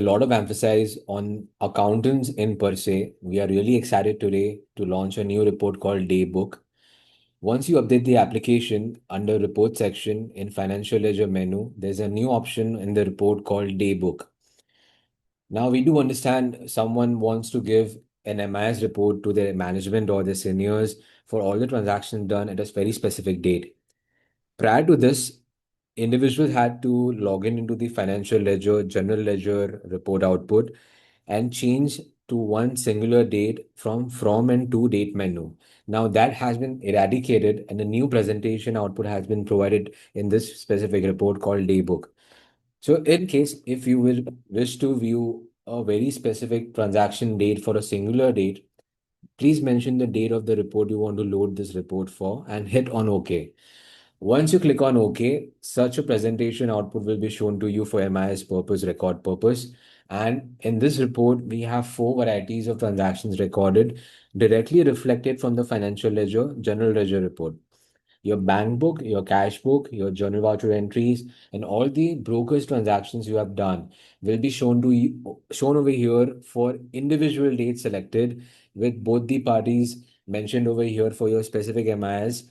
A lot of emphasis on accountants in per se. We are really excited today to launch a new report called Daybook. Once you update the application under report section in financial ledger menu, there's a new option in the report called Daybook. Now we do understand someone wants to give an MIS report to their management or their seniors for all the transactions done at a very specific date. Prior to this, individuals had to log in into the financial ledger, general ledger report output and change to one singular date from and to date menu. Now that has been eradicated and a new presentation output has been provided in this specific report called Daybook. So in case if you will wish to view a very specific transaction date for a singular date, please mention the date of the report you want to load this report for and hit on OK. Once you click on OK, such a presentation output will be shown to you for MIS purpose, record purpose. And in this report, we have four varieties of transactions recorded directly reflected from the financial ledger, general ledger report. Your bank book, your cash book, your journal voucher entries, and all the broker's transactions you have done will be shown to you, shown over here for individual dates selected with both the parties mentioned over here for your specific MIS